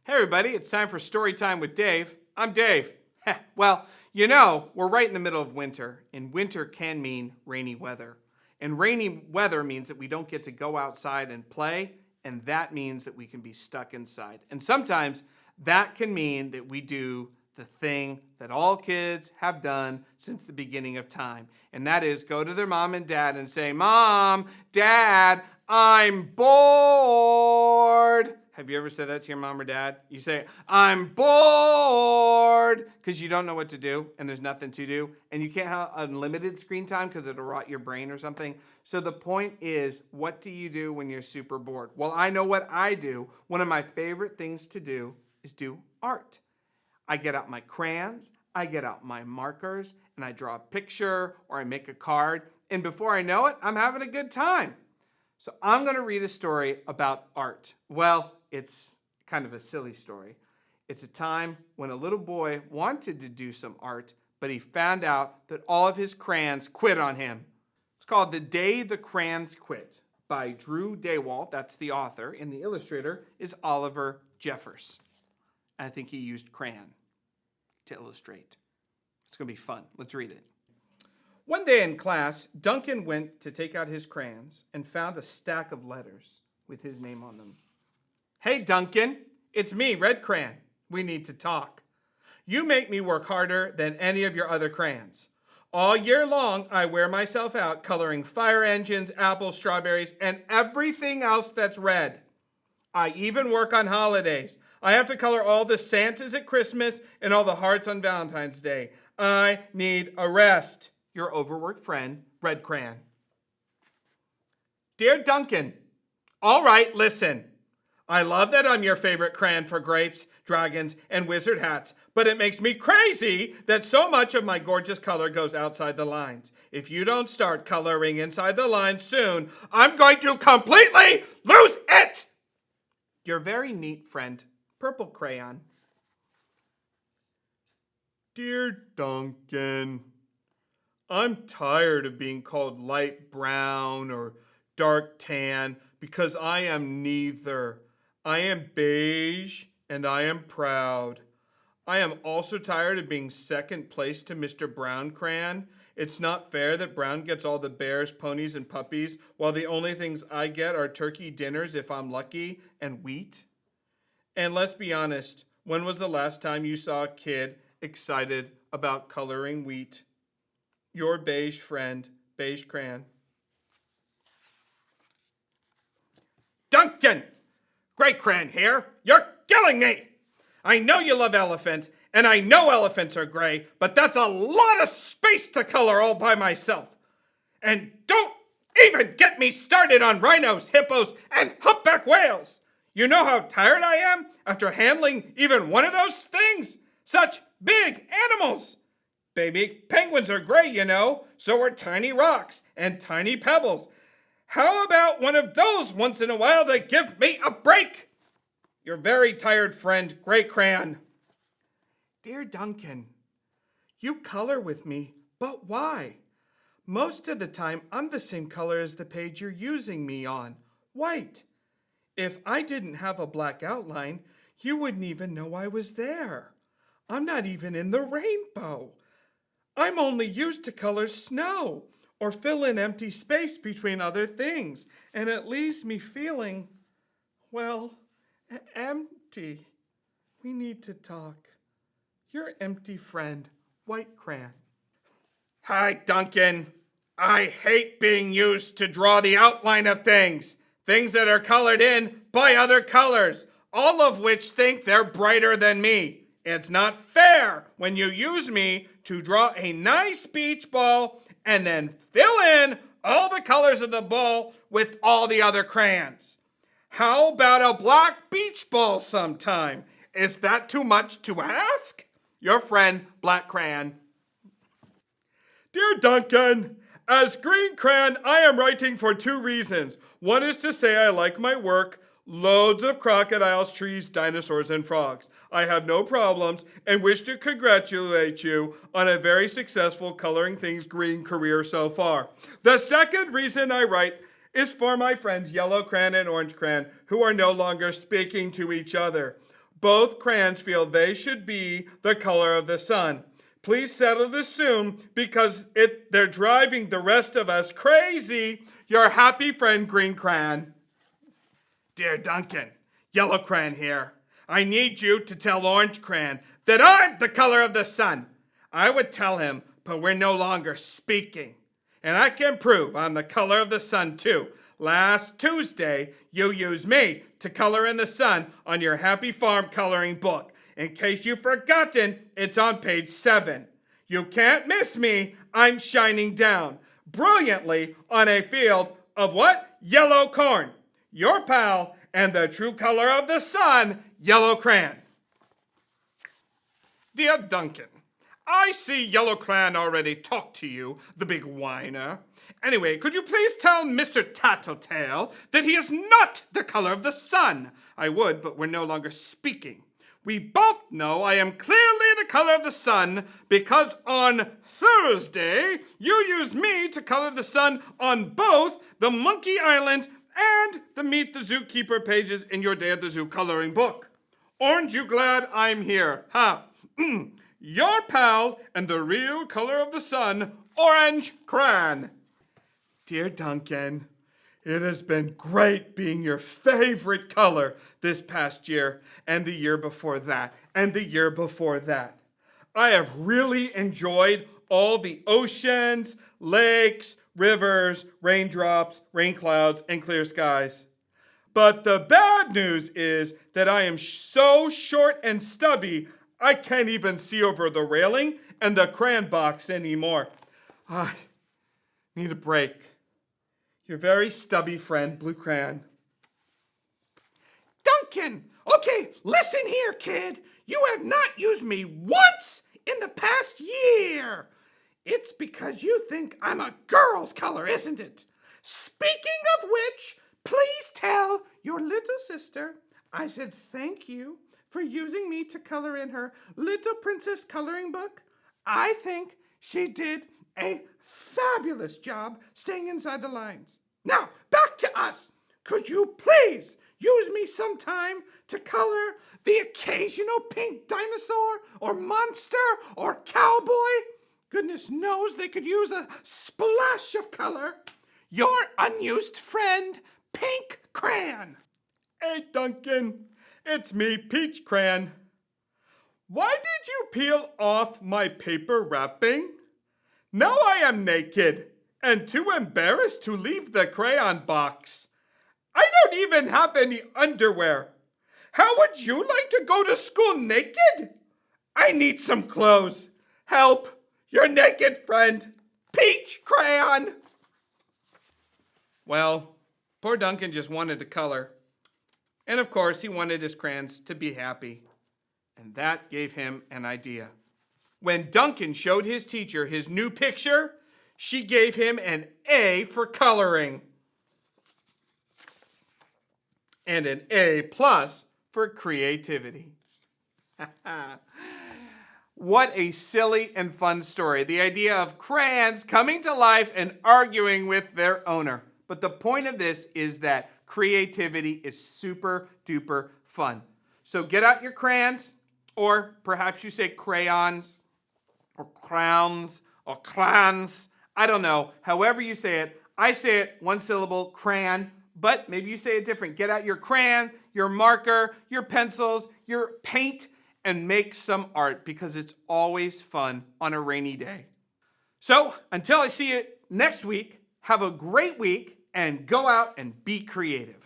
Hey everybody, it's time for Storytime with Dave. I'm Dave. Well, we're right in the middle of winter, and winter can mean rainy weather. And rainy weather means that we don't get to go outside and play, and that means that we can be stuck inside. And sometimes that can mean that we do the thing that all kids have done since the beginning of time, and that is go to their mom and dad and say, "Mom, Dad, I'm bored." Have you ever said that to your mom or dad? You say, "I'm bored," because you don't know what to do and there's nothing to do. And you can't have unlimited screen time because it'll rot your brain or something. So the point is, what do you do when you're super bored? Well, I know what I do. One of my favorite things to do is do art. I get out my crayons, I get out my markers, and I draw a picture or I make a card. And before I know it, I'm having a good time. So I'm going to read a story about art. Well, it's kind of a silly story. It's a time when a little boy wanted to do some art, but he found out that all of his crayons quit on him. It's called The Day the Crayons Quit by Daywalt. That's the author, and the illustrator is Oliver Jeffers. I think he used crayon to illustrate. It's going to be fun. Let's read it. One day in class, Duncan went to take out his crayons and found a stack of letters with his name on them. "Hey, Duncan, it's me, Red Crayon. We need to talk. You make me work harder than any of your other crayons. All year long, I wear myself out coloring fire engines, apples, strawberries, and everything else that's red. I even work on holidays. I have to color all the Santas at Christmas and all the hearts on Valentine's Day. I need a rest. Your overworked friend, Red Crayon." "Dear Duncan, all right, listen. I love that I'm your favorite crayon for grapes, dragons, and wizard hats, but it makes me crazy that so much of my gorgeous color goes outside the lines. If you don't start coloring inside the lines soon, I'm going to completely lose it. Your very neat friend, Purple Crayon." "Dear Duncan, I'm tired of being called light brown or dark tan because I am neither. I am beige and I am proud. I am also tired of being second place to Mr. Brown Crayon. It's not fair that Brown gets all the bears, ponies, and puppies, while the only things I get are turkey dinners if I'm lucky and wheat. And let's be honest, when was the last time you saw a kid excited about coloring wheat? Your beige friend, Beige Crayon." "Duncan! Gray Crayon here. You're killing me! I know you love elephants, and I know elephants are gray, but that's a lot of space to color all by myself. And don't even get me started on rhinos, hippos, and humpback whales. You know how tired I am after handling even one of those things? Such big animals. Baby penguins are gray, so are tiny rocks and tiny pebbles. How about one of those once in a while to give me a break? Your very tired friend, Gray Crayon." "Dear Duncan, you color with me, but why? Most of the time, I'm the same color as the page you're using me on, white. If I didn't have a black outline, you wouldn't even know I was there. I'm not even in the rainbow. I'm only used to color snow or fill in empty space between other things, and it leaves me feeling, well, empty. We need to talk. Your empty friend, White Crayon." "Hi, Duncan. I hate being used to draw the outline of things that are colored in by other colors, all of which think they're brighter than me. It's not fair when you use me to draw a nice beach ball and then fill in all the colors of the ball with all the other crayons. How about a black beach ball sometime? Is that too much to ask? Your friend, Black Crayon." "Dear Duncan, as Green Crayon, I am writing for 2 reasons. One is to say I like my work. Loads of crocodiles, trees, dinosaurs, and frogs. I have no problems and wish to congratulate you on a very successful coloring things green career so far. The second reason I write is for my friends Yellow Crayon and Orange Crayon, who are no longer speaking to each other. Both crayons feel they should be the color of the sun. Please settle this soon because they're driving the rest of us crazy. Your happy friend, Green Crayon. Dear Duncan, Yellow Crayon here. I need you to tell Orange Crayon that I'm the color of the sun. I would tell him, but we're no longer speaking. And I can prove I'm the color of the sun too. Last Tuesday, you used me to color in the sun on your Happy Farm coloring book. In case you've forgotten, it's on page 7. You can't miss me. I'm shining down brilliantly on a field of what? Yellow corn. Your pal and the true color of the sun, Yellow Crayon. Dear Duncan, I see Yellow Crayon already talked to you, the big whiner. Anyway, could you please tell Mr. Tattletale that he is not the color of the sun? I would, but we're no longer speaking. We both know I am clearly the color of the sun because on Thursday, you used me to color the sun on both the Monkey Island and the Meet the Zookeeper pages in your Day at the Zoo coloring book. Aren't you glad I'm here? Ha! Your pal and the real color of the sun, Orange Crayon. Dear Duncan, it has been great being your favorite color this past year and the year before that and the year before that. I have really enjoyed all the oceans, lakes, rivers, raindrops, rain clouds, and clear skies. But the bad news is that I am so short and stubby, I can't even see over the railing and the crayon box anymore. I need a break. Your very stubby friend, Blue Crayon. Duncan! Okay, listen here, kid. You have not used me once in the past year. It's because you think I'm a girl's color, isn't it? Speaking of which, please tell your little sister I said thank you for using me to color in her Little Princess coloring book. I think she did a fabulous job staying inside the lines. Now, back to us. Could you please use me sometime to color the occasional pink dinosaur or monster or cowboy? Goodness knows they could use a splash of color. Your unused friend, Pink Crayon. Hey, Duncan. It's me, Peach Crayon. Why did you peel off my paper wrapping? Now I am naked and too embarrassed to leave the crayon box. I don't even have any underwear. How would you like to go to school naked? I need some clothes. Help, your naked friend, Peach Crayon. Well, poor Duncan just wanted to color. And of course, he wanted his crayons to be happy. And that gave him an idea. When Duncan showed his teacher his new picture, she gave him an A for coloring. And an A+ for creativity. What a silly and fun story. The idea of crayons coming to life and arguing with their owner. But the point of this is that creativity is super duper fun. So get out your crayons, or perhaps you say crayons, or crowns, or clans. I don't know. However you say it. I say it one syllable, crayon, but maybe you say it different. Get out your crayon, your marker, your pencils, your paint, and make some art because it's always fun on a rainy day. So until I see you next week, have a great week and go out and be creative.